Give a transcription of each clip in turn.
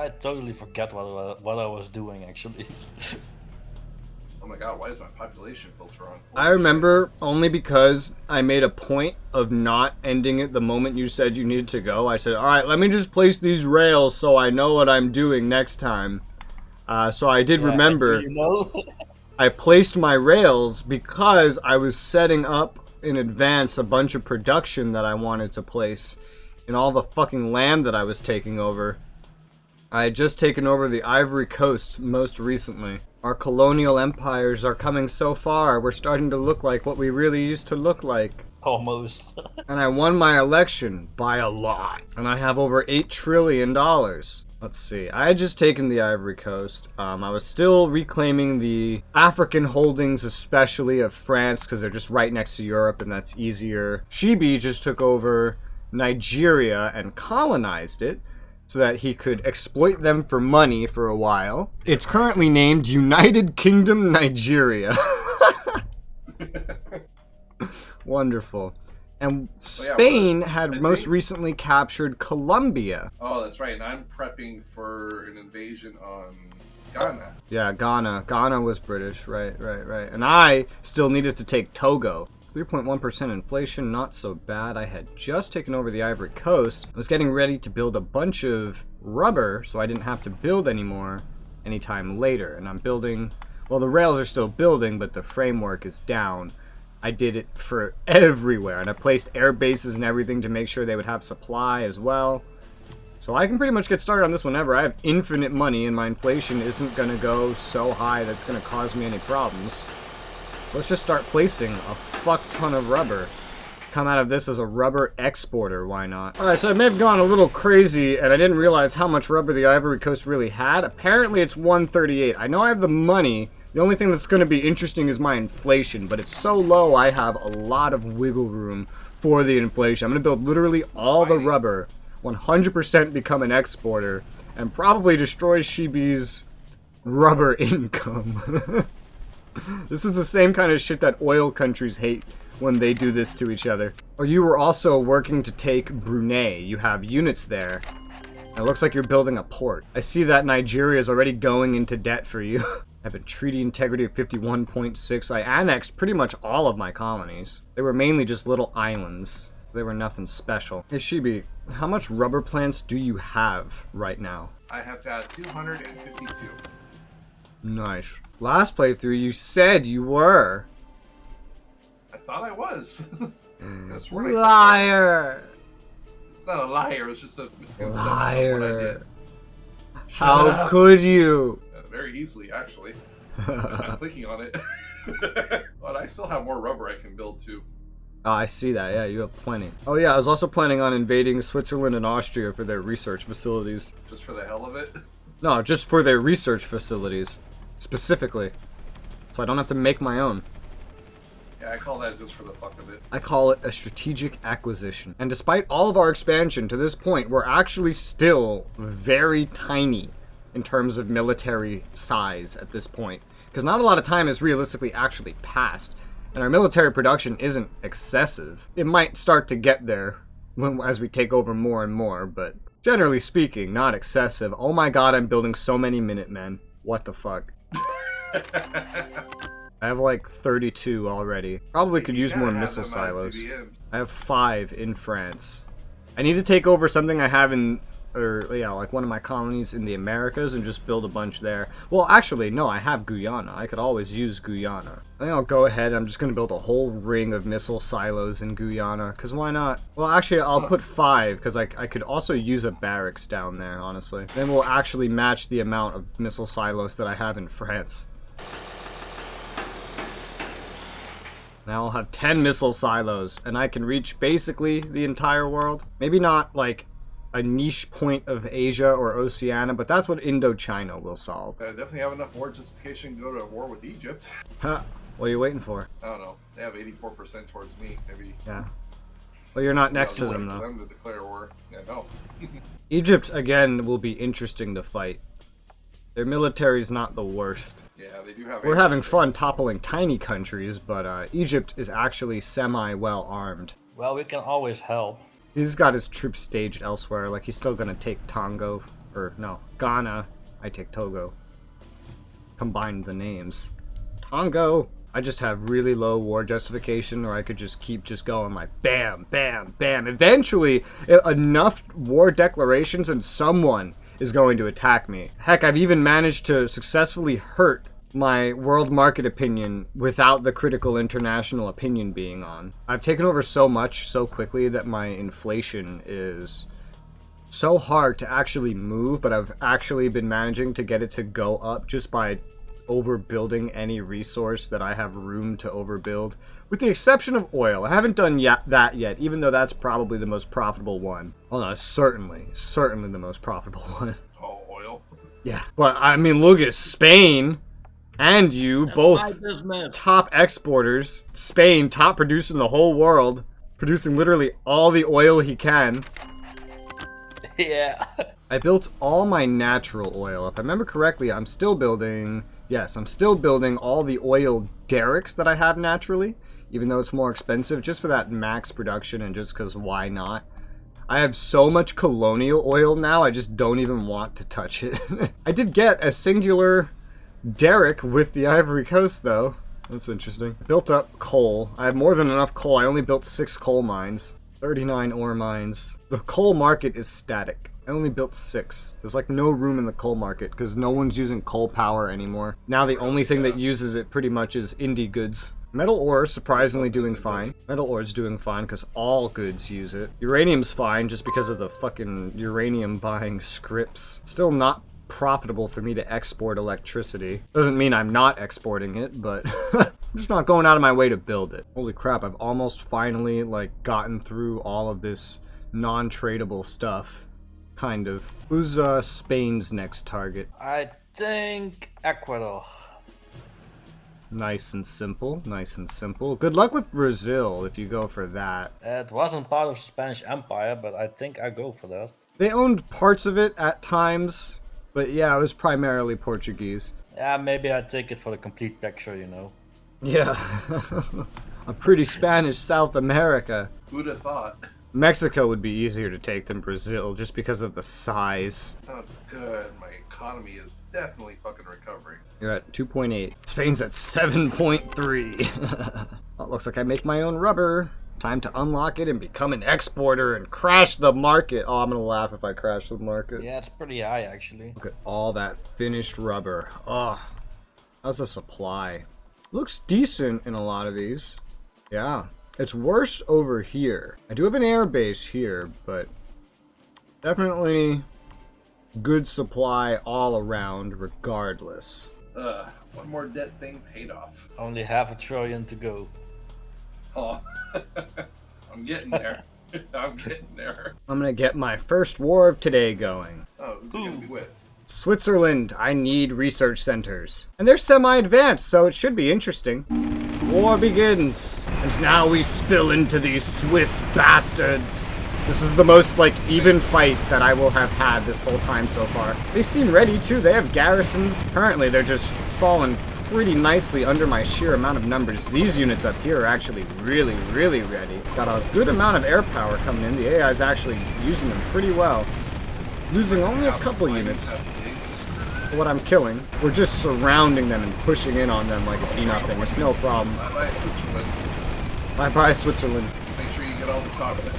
I totally forget what I was doing actually. Oh my god, why is my population filter on? I remember only because I made a point of not ending it the moment you said you needed to go. I said, alright, let me just place these rails so I know what I'm doing next time. So I did remember. You know? I placed my rails because I was setting up in advance a bunch of production that I wanted to place in all the fucking land that I was taking over. I had just taken over the Ivory Coast most recently. Our colonial empires are coming so far, we're starting to look like what we really used to look like. Almost. And I won my election by a lot. And I have over $8 trillion. Let's see, I had just taken the Ivory Coast. I was still reclaiming the African holdings, especially of France, because they're just right next to Europe and that's easier. Shibi just took over Nigeria and colonized it, so that he could exploit them for money for a while. It's currently named United Kingdom Nigeria. Wonderful. And Spain had most recently captured Colombia. Oh, that's right. And I'm prepping for an invasion on Ghana. Yeah, Ghana. Ghana was British. Right. And I still needed to take Togo. 3.1% inflation, not so bad. I had just taken over the Ivory Coast. I was getting ready to build a bunch of rubber, so I didn't have to build anymore anytime later. And I'm building, well, the rails are still building, but the framework is down. I did it for everywhere, and I placed air bases and everything to make sure they would have supply as well. So I can pretty much get started on this whenever. I have infinite money, and my inflation isn't going to go so high that's going to cause me any problems. So let's just start placing a fuck ton of rubber. Come out of this as a rubber exporter, why not? Alright, so I may have gone a little crazy, and I didn't realize how much rubber the Ivory Coast really had. Apparently it's 138. I know I have the money. The only thing that's going to be interesting is my inflation, but it's so low I have a lot of wiggle room for the inflation. I'm going to build literally all the rubber, 100% become an exporter, and probably destroy Shibi's rubber income. This is the same kind of shit that oil countries hate when they do this to each other. Or you were also working to take Brunei. You have units there. And it looks like you're building a port. I see that Nigeria is already going into debt for you. I have a treaty integrity of 51.6. I annexed pretty much all of my colonies. They were mainly just little islands. They were nothing special. Hey Shibi, how much rubber plants do you have right now? I have got 252. Nice. Last playthrough, you said you were. I thought I was. Liar! It's not a liar, it's just a misconception Liar. of what I did. How could you? Very easily, actually. I'm clicking on it. But I still have more rubber I can build, too. Oh, I see that. Yeah, you have plenty. Oh yeah, I was also planning on invading Switzerland and Austria for their research facilities. Just for the hell of it? No, just for their research facilities. Specifically. So I don't have to make my own. Yeah, I call that just for the fuck of it. I call it a strategic acquisition. And despite all of our expansion to this point, we're actually still very tiny in terms of military size at this point. Because not a lot of time has realistically actually passed. And our military production isn't excessive. It might start to get there as we take over more and more, but generally speaking, not excessive. Oh my god, I'm building so many Minutemen. What the fuck? I have like 32 already. Probably could use more missile silos. I have 5 in France. I need to take over something I have in, like one of my colonies in the Americas and just build a bunch there. Well, actually, no, I have Guyana. I could always use Guyana. I think I'll go ahead. I'm just going to build a whole ring of missile silos in Guyana, because why not? Well, actually, I'll put 5, because I could also use a barracks down there, honestly. Then we'll actually match the amount of missile silos that I have in France. Now I'll have 10 missile silos, and I can reach basically the entire world. Maybe not, like, a niche point of Asia or Oceania, but that's what Indochina will solve. I definitely have enough war justification to go to war with Egypt. Huh. What are you waiting for? I don't know. They have 84% towards me, maybe. Yeah. Well, you're not next to them, For though. them to declare war. Yeah, no. Egypt, again, will be interesting to fight. Their military's not the worst. Yeah, they do have... We're having fun toppling tiny countries, but Egypt is actually semi-well armed. Well, we can always help. He's got his troops staged elsewhere, like he's still gonna take Tongo Or, no, Ghana. I take Togo. Combine the names. Tongo! I just have really low war justification, or I could just keep just going like bam, bam, bam. Eventually, enough war declarations and someone is going to attack me. Heck, I've even managed to successfully hurt my world market opinion without the critical international opinion being on. I've taken over so much so quickly that my inflation is so hard to actually move, but I've actually been managing to get it to go up just by overbuilding any resource that I have room to overbuild, with the exception of oil. I haven't done that yet, even though that's probably the most profitable one. Oh no, certainly the most profitable one. Oh, oil? Yeah, but I mean, look at Spain and you, That's both top exporters. Spain, top producer in the whole world, producing literally all the oil he can. Yeah. I built all my natural oil. If I remember correctly, I'm still building... Yes, I'm still building all the oil derricks that I have naturally, even though it's more expensive, just for that max production and just because why not? I have so much colonial oil now, I just don't even want to touch it. I did get a singular derrick with the Ivory Coast, though. That's interesting. Built up coal. I have more than enough coal. I only built 6 coal mines. 39 ore mines. The coal market is static. I only built 6. There's like no room in the coal market because no one's using coal power anymore. Now the only thing that uses it pretty much is indie goods. Metal ore is surprisingly doing fine. Metal ore is doing fine because all goods use it. Uranium's fine just because of the fucking uranium buying scripts. Still not profitable for me to export electricity. Doesn't mean I'm not exporting it, but I'm just not going out of my way to build it. Holy crap, I've almost finally like gotten through all of this non-tradable stuff. Kind of. Who's Spain's next target? I think Ecuador. Nice and simple, nice and simple. Good luck with Brazil if you go for that. It wasn't part of the Spanish Empire, but I think I go for that. They owned parts of it at times, but yeah, it was primarily Portuguese. Yeah, maybe I take it for the complete picture, you know. Yeah. A pretty Spanish South America. Who'd have thought? Mexico would be easier to take than Brazil just because of the size. Oh, good. My economy is definitely fucking recovering. You're at 2.8. Spain's at 7.3. Well, looks like I make my own rubber. Time to unlock it and become an exporter and crash the market. Oh, I'm gonna laugh if I crash the market. Yeah, it's pretty high, actually. Look at all that finished rubber. Oh, how's the supply? Looks decent in a lot of these. Yeah. It's worse over here. I do have an air base here, but definitely good supply all around regardless. One more debt thing paid off. Only $500 billion to go. Oh, I'm getting there. I'm getting there. I'm gonna get my first war of today going. Oh, who's it gonna be with? Switzerland, I need research centers. And they're semi-advanced, so it should be interesting. War begins, and now we spill into these Swiss bastards. This is the most, like, even fight that I will have had this whole time so far. They seem ready, too. They have garrisons. Apparently, they're just falling pretty nicely under my sheer amount of numbers. These units up here are actually really, really ready. Got a good amount of air power coming in. The AI is actually using them pretty well. Losing only a couple units for what I'm killing. We're just surrounding them and pushing in on them like it's nothing. It's no problem. Bye-bye, Switzerland. Bye-bye, Switzerland. Make sure you get all the chocolate.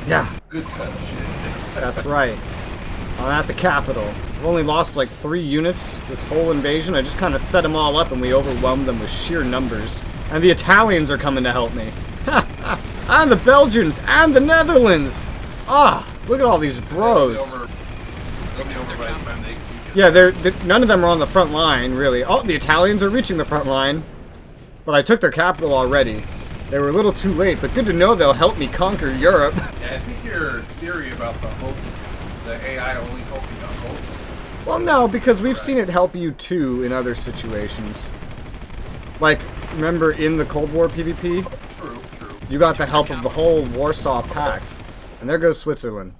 Yeah. Good cut shit. That's right. I'm at the capital. We've only lost like 3 units this whole invasion. I just kind of set them all up and we overwhelmed them with sheer numbers. And the Italians are coming to help me. And the Belgians and the Netherlands. Ah, look at all these bros. Yeah, they're none of them are on the front line, really. Oh, the Italians are reaching the front line. But I took their capital already. They were a little too late, but good to know they'll help me conquer Europe. Yeah, I think your theory about the hosts, the AI only helping the hosts. Well, no, because we've seen it help you too in other situations. Like, remember in the Cold War PvP? True. You got the help of the whole Warsaw Pact. And there goes Switzerland.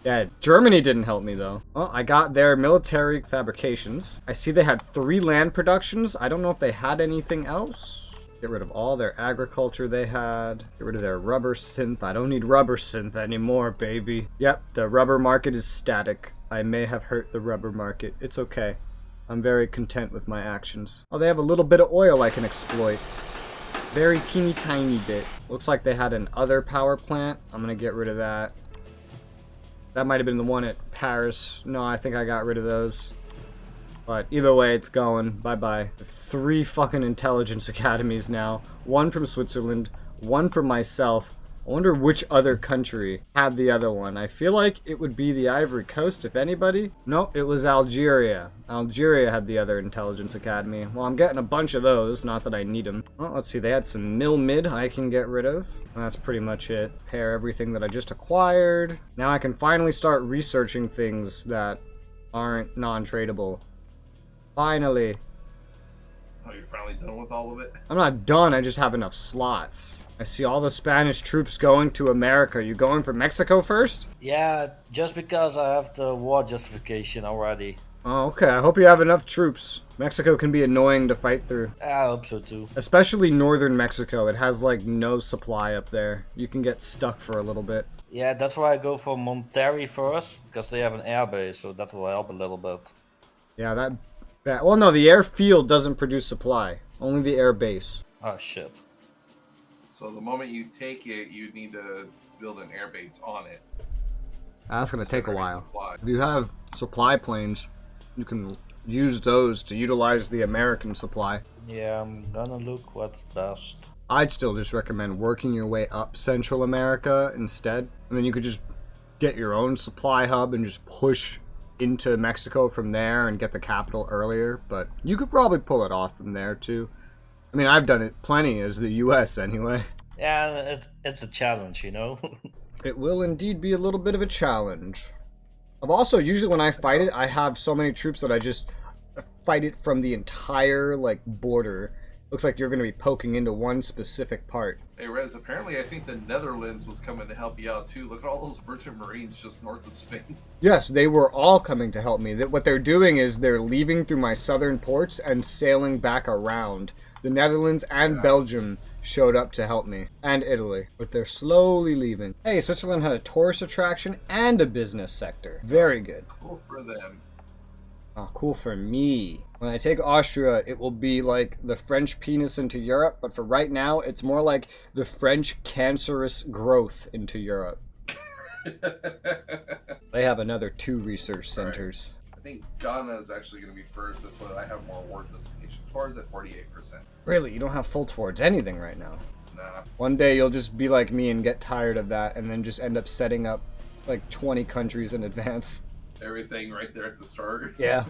Yeah, Germany didn't help me, though. Well, I got their military fabrications. I see they had 3 land productions. I don't know if they had anything else. Get rid of all their agriculture they had. Get rid of their rubber synth. I don't need rubber synth anymore, baby. Yep, the rubber market is static. I may have hurt the rubber market. It's okay. I'm very content with my actions. Oh, they have a little bit of oil I can exploit. Very teeny tiny bit. Looks like they had an other power plant. I'm gonna get rid of that. That might have been the one at Paris. No, I think I got rid of those. But either way, it's going. Bye-bye. 3 fucking intelligence academies now. 1 from Switzerland, 1 from myself. I wonder which other country had the other one. I feel like it would be the Ivory Coast, if anybody. Nope, it was Algeria. Algeria had the other intelligence academy. Well, I'm getting a bunch of those, not that I need them. Well, let's see, they had some mid I can get rid of. And that's pretty much it. Pair everything that I just acquired. Now I can finally start researching things that aren't non-tradable. Finally. Oh, you're finally done with all of it? I'm not done, I just have enough slots. I see all the Spanish troops going to America. You going for Mexico first? Yeah, just because I have the war justification already. Oh, okay. I hope you have enough troops. Mexico can be annoying to fight through. I hope so too. Especially northern Mexico. It has like no supply up there. You can get stuck for a little bit. Yeah, that's why I go for Monterrey first, because they have an airbase, so that will help a little bit. Yeah, that well, no, the airfield doesn't produce supply. Only the air base. Oh shit. So the moment you take it, you need to build an airbase on it. That's gonna take a while. Supply. If you have supply planes, you can use those to utilize the American supply. Yeah, I'm gonna look what's best. I'd still just recommend working your way up Central America instead. And then you could just get your own supply hub and just push into Mexico from there and get the capital earlier. But you could probably pull it off from there too. I mean, I've done it plenty as the US anyway. Yeah, it's a challenge, you know? It will indeed be a little bit of a challenge. I've also, usually when I fight it, I have so many troops that I just fight it from the entire, like, border. Looks like you're going to be poking into one specific part. Hey, Rez, apparently I think the Netherlands was coming to help you out, too. Look at all those merchant marines just north of Spain. Yes, they were all coming to help me. What they're doing is they're leaving through my southern ports and sailing back around. The Netherlands and Belgium showed up to help me. And Italy. But they're slowly leaving. Hey, Switzerland had a tourist attraction and a business sector. Very good. Cool for them. Oh, cool for me. When I take Austria, it will be like the French penis into Europe, but for right now, it's more like the French cancerous growth into Europe. They have another 2 research centers. Right. I think Ghana is actually going to be first. That's why I have more war justification. Towards at 48%. Really? You don't have full towards anything right now? Nah. One day you'll just be like me and get tired of that, and then just end up setting up like 20 countries in advance. Everything right there at the start. Yeah.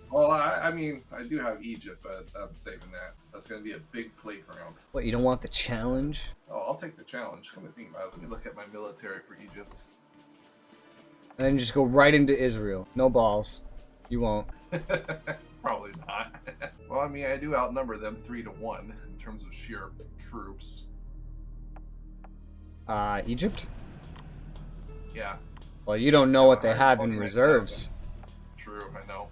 Well, I mean, I do have Egypt, but I'm saving that. That's going to be a big playground. What, you don't want the challenge? Oh, I'll take the challenge. Come and think about it. Let me look at my military for Egypt. And then just go right into Israel. No balls. You won't. Probably not. Well, I mean, I do outnumber them 3-1 in terms of sheer troops. Egypt? Yeah. Well, you don't know what they have in reserves. True, I know.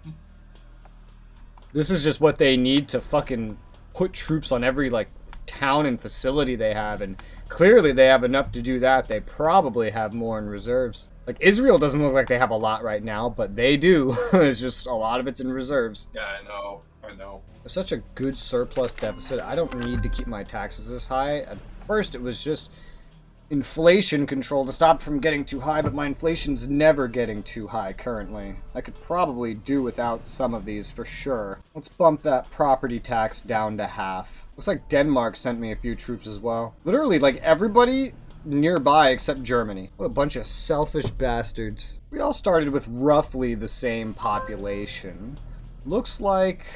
This is just what they need to fucking put troops on every, like, town and facility they have, and clearly they have enough to do that. They probably have more in reserves. Like, Israel doesn't look like they have a lot right now, but they do. It's just a lot of it's in reserves. Yeah, I know. There's such a good surplus deficit. I don't need to keep my taxes this high. At first, it was just inflation control to stop from getting too high, but my inflation's never getting too high currently. I could probably do without some of these for sure. Let's bump that property tax down to half. Looks like Denmark sent me a few troops as well. Literally, like, everybody nearby except Germany. What a bunch of selfish bastards. We all started with roughly the same population. Looks like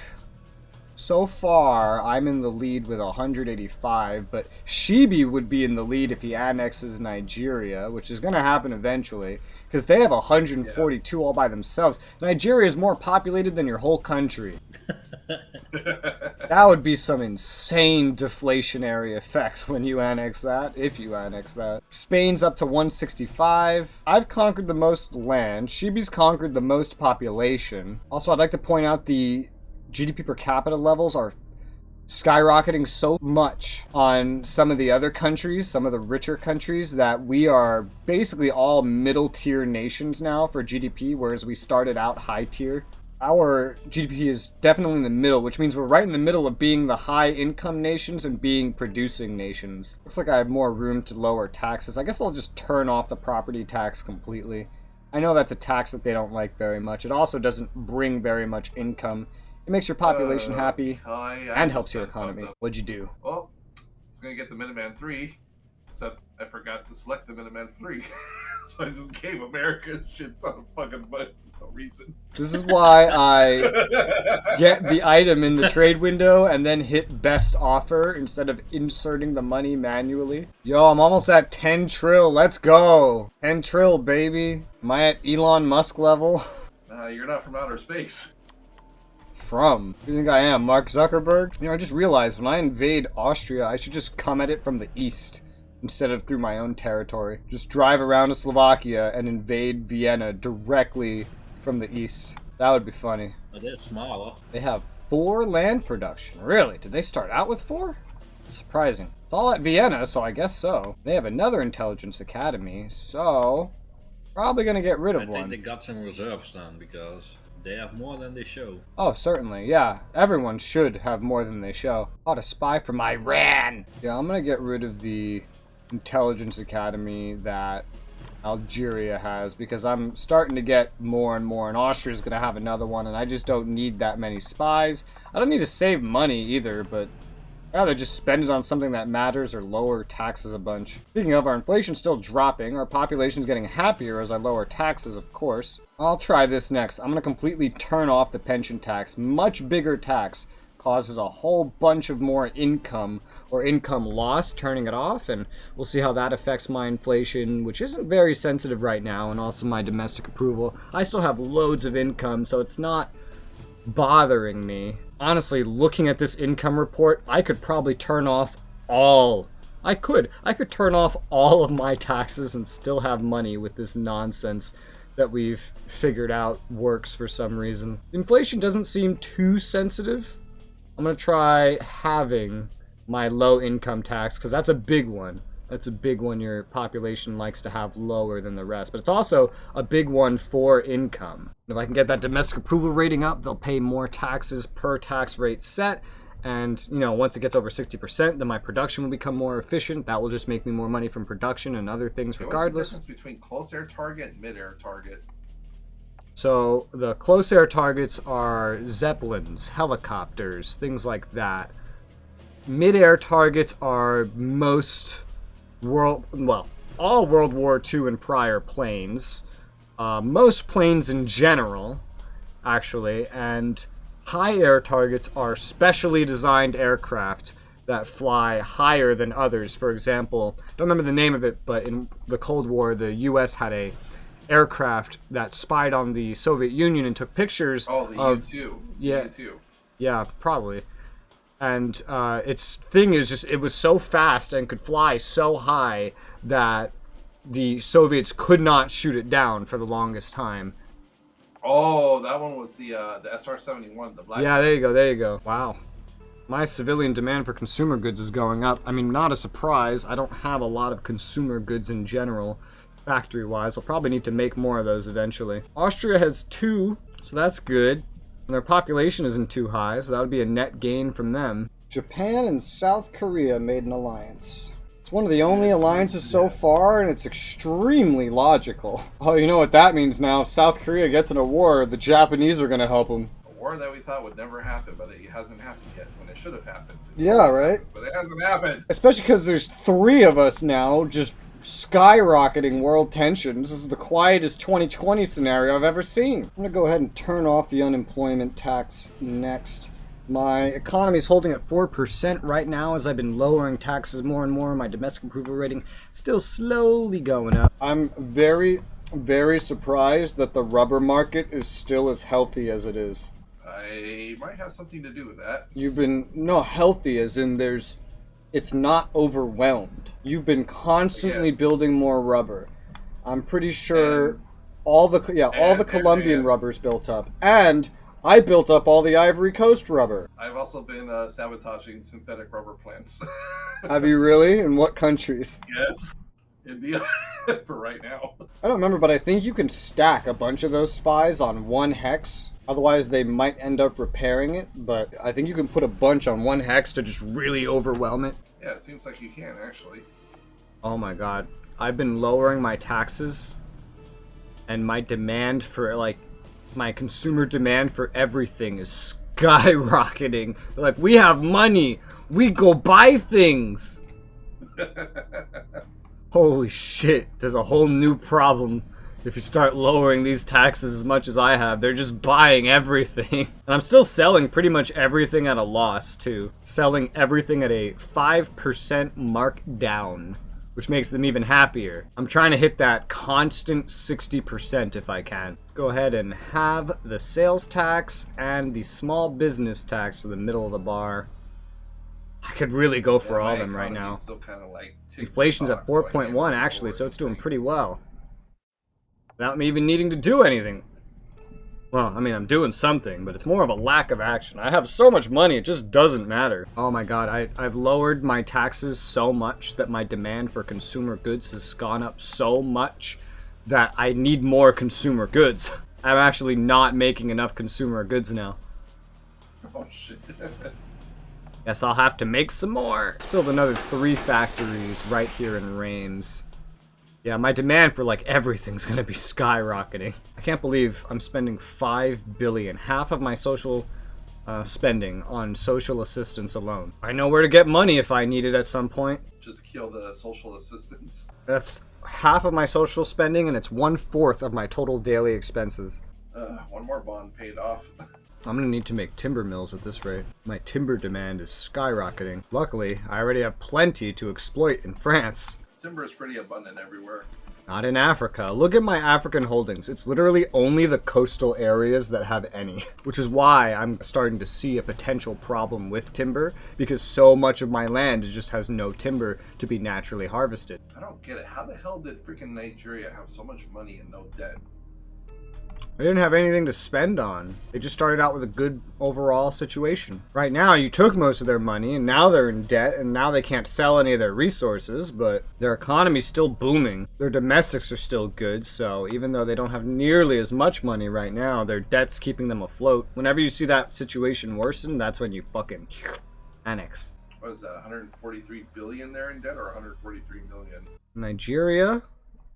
so far I'm in the lead with 185, but Shibi would be in the lead if he annexes Nigeria, which is going to happen eventually, because they have 142 all by themselves. Nigeria is more populated than your whole country. That would be some insane deflationary effects when you annex that, if you annex that. Spain's up to 165. I've conquered the most land. Shibi's conquered the most population. Also, I'd like to point out the GDP per capita levels are skyrocketing so much on some of the other countries, some of the richer countries, that we are basically all middle tier nations now for GDP, whereas we started out high tier. Our GDP is definitely in the middle, which means we're right in the middle of being the high income nations and being producing nations. Looks like I have more room to lower taxes. I guess I'll just turn off the property tax completely. I know that's a tax that they don't like very much. It also doesn't bring very much income. It makes your population happy and helps your economy. What'd you do? Well, I was going to get the Minuteman 3, except I forgot to select the Minuteman 3. So I just gave America a shit ton of fucking money for no reason. This is why I get the item in the trade window and then hit best offer instead of inserting the money manually. Yo, I'm almost at 10 trill. Let's go. 10 trill, baby. Am I at Elon Musk level? You're not from outer space. From? Who do you think I am, Mark Zuckerberg? You know, I just realized when I invade Austria, I should just come at it from the east instead of through my own territory. Just drive around to Slovakia and invade Vienna directly from the east. That would be funny. It is smaller. They have 4 land production. Really? Did they start out with 4? It's surprising. It's all at Vienna, so I guess so. They have another intelligence academy, so probably gonna get rid of one. I think they got some reserves then, because they have more than they show. Oh, certainly, yeah. Everyone should have more than they show. Ought to spy from Iran! Yeah, I'm gonna get rid of the intelligence academy that Algeria has, because I'm starting to get more and more, and Austria's gonna have another one, and I just don't need that many spies. I don't need to save money either, but I'd rather just spend it on something that matters or lower taxes a bunch. Speaking of, our inflation's still dropping. Our population's getting happier as I lower taxes, of course. I'll try this next. I'm going to completely turn off the pension tax. Much bigger tax causes a whole bunch of more income or income loss, turning it off, and we'll see how that affects my inflation, which isn't very sensitive right now, and also my domestic approval. I still have loads of income, so it's not bothering me. Honestly, looking at this income report, I could probably turn off all. I could turn off all of my taxes and still have money with this nonsense that we've figured out works for some reason. Inflation doesn't seem too sensitive. I'm going to try halving my low income tax, because that's a big one. That's a big one your population likes to have lower than the rest. But it's also a big one for income. If I can get that domestic approval rating up, they'll pay more taxes per tax rate set. And, you know, once it gets over 60%, then my production will become more efficient. That will just make me more money from production and other things regardless. What's the difference between close air target and mid-air target? So the close air targets are zeppelins, helicopters, things like that. Mid-air targets are all World War II and prior planes, most planes in general, actually, and high air targets are specially designed aircraft that fly higher than others. For example, I don't remember the name of it, but in the Cold War, the U.S. had a aircraft that spied on the Soviet Union and took pictures of U-2. Yeah, U-2. Yeah, probably. And its thing is just, it was so fast and could fly so high that the Soviets could not shoot it down for the longest time. Oh, that one was the SR-71, the black. Yeah, there you go. Wow. My civilian demand for consumer goods is going up. I mean, not a surprise. I don't have a lot of consumer goods in general, factory-wise. I'll probably need to make more of those eventually. Austria has 2, so that's good. And their population isn't too high, so that would be a net gain from them. Japan and South Korea made an alliance. It's one of the only alliances so far, and it's extremely logical. Oh, you know what that means now. If South Korea gets in a war, the Japanese are going to help them. A war that we thought would never happen, but it hasn't happened yet, when it should have happened. Yeah, right? But it hasn't happened. Especially because there's 3 of us now, just skyrocketing world tensions. This is the quietest 2020 scenario I've ever seen. I'm going to go ahead and turn off the unemployment tax next. My economy is holding at 4% right now as I've been lowering taxes more and more. My domestic approval rating still slowly going up. I'm very, very surprised that the rubber market is still as healthy as it is. I might have something to do with that. Healthy as in it's not overwhelmed. You've been constantly building more rubber. I'm pretty sure all the Colombian rubber's built up. And I built up all the Ivory Coast rubber. I've also been sabotaging synthetic rubber plants. Have you really? In what countries? Yes. India. For right now. I don't remember, but I think you can stack a bunch of those spies on one hex. Otherwise, they might end up repairing it, but I think you can put a bunch on one hex to just really overwhelm it. Yeah, it seems like you can, actually. Oh my god. I've been lowering my taxes, and my demand for, like, my consumer demand for everything is skyrocketing. They're like, we have money! We go buy things! Holy shit, there's a whole new problem. If you start lowering these taxes as much as I have, they're just buying everything. And I'm still selling pretty much everything at a loss, too. Selling everything at a 5% markdown, which makes them even happier. I'm trying to hit that constant 60% if I can. Let's go ahead and have the sales tax and the small business tax to the middle of the bar. I could really go for all of them right now. Still kinda like Inflation's at 4.1 actually, so it's doing pretty well. Without me even needing to do anything. Well, I mean, I'm doing something, but it's more of a lack of action. I have so much money, it just doesn't matter. Oh my god, I've lowered my taxes so much that my demand for consumer goods has gone up so much that I need more consumer goods. I'm actually not making enough consumer goods now. Oh shit. Guess I'll have to make some more. Let's build another 3 factories right here in Reims. Yeah, my demand for, like, everything's gonna be skyrocketing. I can't believe I'm spending 5 billion, half of my social spending on social assistance alone. I know where to get money if I need it at some point. Just kill the social assistance. That's half of my social spending, and it's 1/4 of my total daily expenses. One more bond paid off. I'm gonna need to make timber mills at this rate. My timber demand is skyrocketing. Luckily, I already have plenty to exploit in France. Timber is pretty abundant everywhere. Not in Africa. Look at my African holdings. It's literally only the coastal areas that have any. Which is why I'm starting to see a potential problem with timber, because so much of my land just has no timber to be naturally harvested. I don't get it. How the hell did freaking Nigeria have so much money and no debt? I didn't have anything to spend on. They just started out with a good overall situation. Right now, you took most of their money, and now they're in debt, and now they can't sell any of their resources, but their economy's still booming. Their domestics are still good, so even though they don't have nearly as much money right now, their debt's keeping them afloat. Whenever you see that situation worsen, that's when you fucking annex. What is that, 143 billion there in debt, or 143 million? Nigeria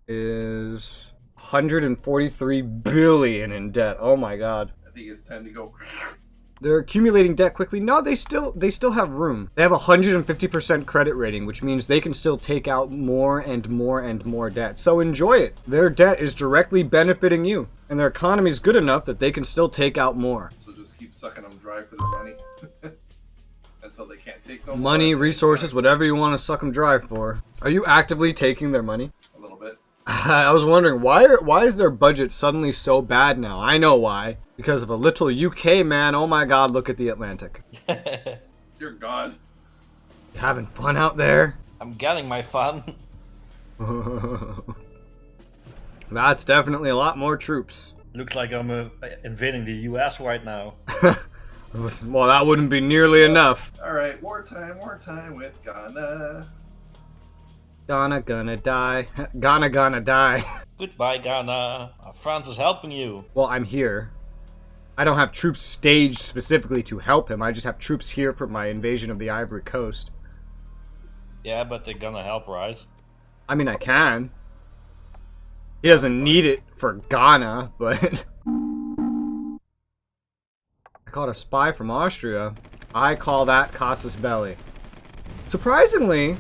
is 143 billion in debt. Oh my god. I think it's time to go. They're accumulating debt quickly. No, they still have room. They have a 150% credit rating, which means they can still take out more and more and more debt. So enjoy it. Their debt is directly benefiting you, and their economy is good enough that they can still take out more. So just keep sucking them dry for their money until they can't take no more. Money, resources, whatever you want to suck them dry for. Are you actively taking their money? A little bit. I was wondering, why is their budget suddenly so bad now? I know why. Because of a little UK man. Oh my god, look at the Atlantic. Dear God. You having fun out there? I'm getting my fun. That's definitely a lot more troops. Looks like I'm invading the US right now. Well, that wouldn't be nearly enough. Alright, wartime with Ghana. Ghana gonna die. Ghana gonna die. Goodbye, Ghana. France is helping you. Well, I'm here. I don't have troops staged specifically to help him. I just have troops here for my invasion of the Ivory Coast. Yeah, but they're gonna help, right? I mean, I can. He doesn't need it for Ghana, but... I caught a spy from Austria. I call that casus belli. Surprisingly,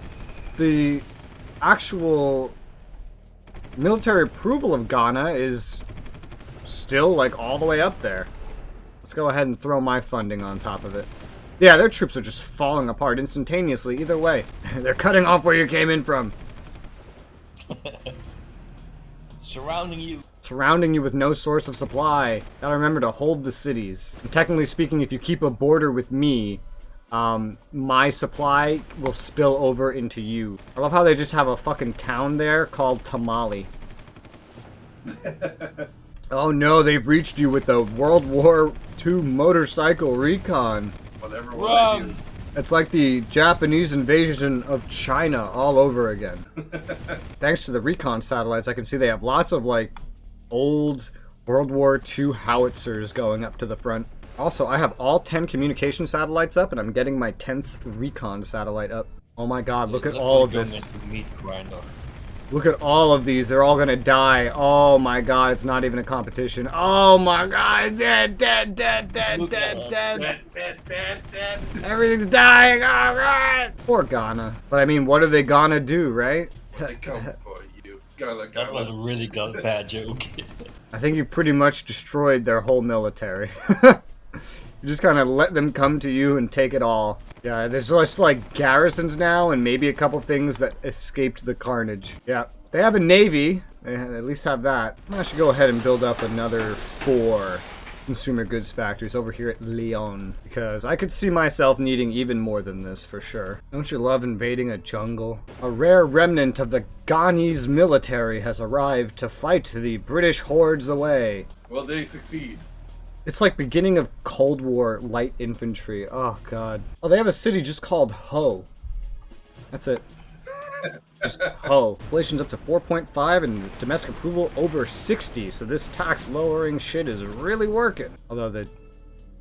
the actual military approval of Ghana is still, like, all the way up there. Let's go ahead and throw my funding on top of it. Yeah, their troops are just falling apart instantaneously either way. They're cutting off where you came in from. Surrounding you. Surrounding you with no source of supply. Gotta remember to hold the cities. And technically speaking, if you keep a border with me, my supply will spill over into you. I love how they just have a fucking town there called Tamale. Oh no, they've reached you with the World War II motorcycle recon. Whatever will I do? It's like the Japanese invasion of China all over again. Thanks to the recon satellites, I can see they have lots of like old World War II howitzers going up to the front. Also, I have all 10 communication satellites up, and I'm getting my 10th recon satellite up. Oh my god, look at all of this. Meat grinder. Look at all of these. They're all gonna die. Oh my god, it's not even a competition. Oh my god, dead. Everything's dying. All right. Poor Ghana. But I mean, what are they gonna do, right? I come for you. Ghana. That was a really bad joke. I think you've pretty much destroyed their whole military. You just kind of let them come to you and take it all. Yeah, there's just like garrisons now and maybe a couple things that escaped the carnage. Yeah, they have a navy. They at least have that. I should go ahead and build up another 4 consumer goods factories over here at Lyon, because I could see myself needing even more than this for sure. Don't you love invading a jungle? A rare remnant of the Ghanese military has arrived to fight the British hordes away. Will they succeed? It's like beginning of Cold War light infantry. Oh god. Oh, they have a city just called Ho. That's it. Just Ho. Inflation's up to 4.5 and domestic approval over 60, so this tax lowering shit is really working. Although the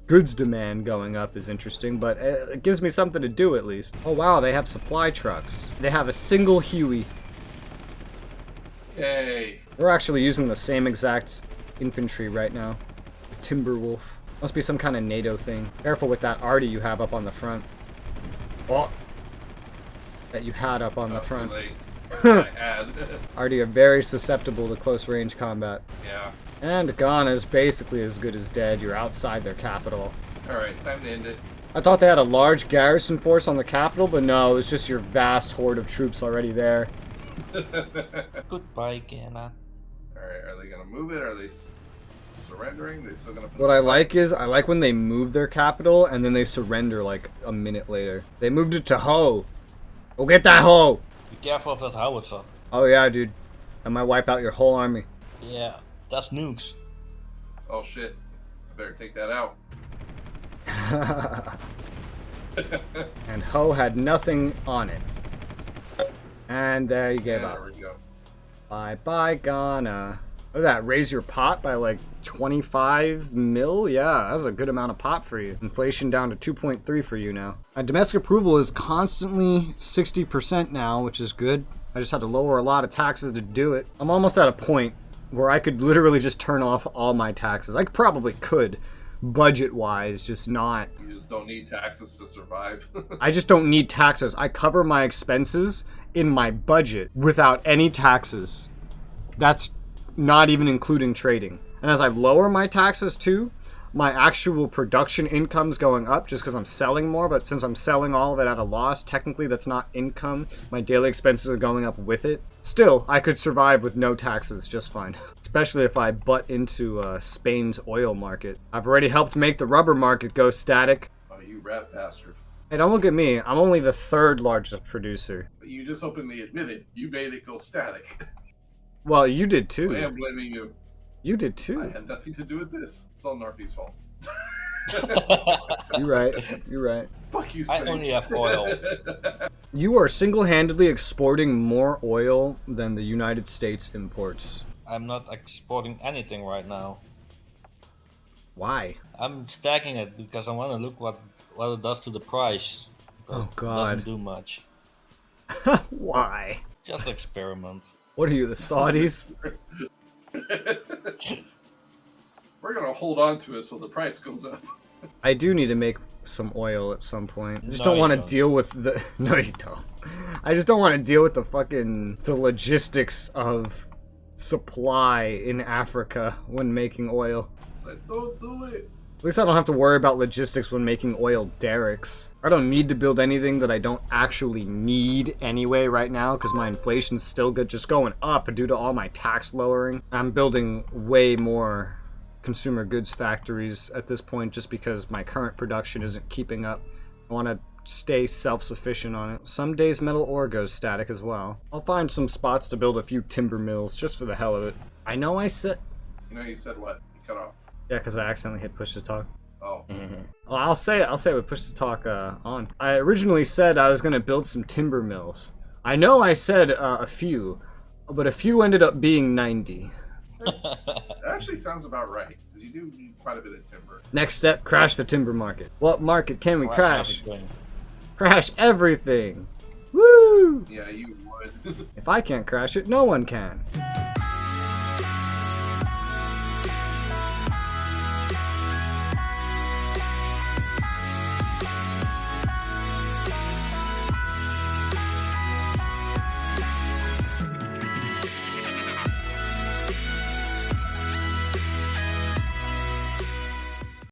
goods demand going up is interesting, but it gives me something to do at least. Oh wow, they have supply trucks. They have a single Huey. Yay. We're actually using the same exact infantry right now. Timberwolf. Must be some kind of NATO thing. Careful with that arty you have up on the front. Oh. That you had up on the front. I had. Arty are very susceptible to close range combat. Yeah. And Ghana is basically as good as dead. You're outside their capital. Alright, time to end it. I thought they had a large garrison force on the capital, but no, it was just your vast horde of troops already there. Goodbye, Ghana. Alright, are they gonna move it? Are they surrendering? They still gonna put What I like is, I like when they move their capital and then they surrender like a minute later. They moved it to Ho. Go get that Ho! Be careful of that howitzer. Oh yeah, dude. That might wipe out your whole army. Yeah, that's nukes. Oh shit. I better take that out. And Ho had nothing on it. And there you gave up. There we go. Bye-bye, Ghana. Look at that, raise your pot by like 25 mil? Yeah, that's a good amount of pot for you. Inflation down to 2.3 for you now. Domestic approval is constantly 60% now, which is good. I just had to lower a lot of taxes to do it. I'm almost at a point where I could literally just turn off all my taxes. I probably could, budget-wise, just not. You just don't need taxes to survive. I just don't need taxes. I cover my expenses in my budget without any taxes. That's not even including trading. And as I lower my taxes too, my actual production income's going up just because I'm selling more, but since I'm selling all of it at a loss, technically that's not income. My daily expenses are going up with it. Still, I could survive with no taxes just fine. Especially if I butt into Spain's oil market. I've already helped make the rubber market go static. Oh, you rat bastard. Hey, don't look at me. I'm only the 3rd largest producer. But you just openly admitted you made it go static. Well, you did too. I am blaming you. You did too. I had nothing to do with this. It's all Narfi's fault. You're right. You're right. Fuck you, I Spain. only have oil. You are single-handedly exporting more oil than the United States imports. I'm not exporting anything right now. Why? I'm stacking it because I want to look what it does to the price. But Oh, It God. doesn't do much. Why? Just experiment. What are you, the Saudis? We're gonna hold on to it so the price goes up. I do need to make some oil at some point. I just No, don't you want to don't. deal with the... No, you don't. I just don't want to deal with the logistics of supply in Africa when making oil. It's like, don't do it. At least I don't have to worry about logistics when making oil derricks. I don't need to build anything that I don't actually need anyway right now because my inflation's still good, just going up due to all my tax lowering. I'm building way more consumer goods factories at this point just because my current production isn't keeping up. I want to stay self-sufficient on it. Some days metal ore goes static as well. I'll find some spots to build a few timber mills just for the hell of it. I know I said... You know, you said what? You cut off. Yeah, because I accidentally hit push to talk. Oh. Well, I'll say it with push to talk on. I originally said I was gonna build some timber mills. I know I said a few, but a few ended up being 90. That actually sounds about right, because you do need quite a bit of timber. Next step, crash the timber market. What market can we crash? everything. Crash everything. Woo! Yeah, you would. If I can't crash it, no one can.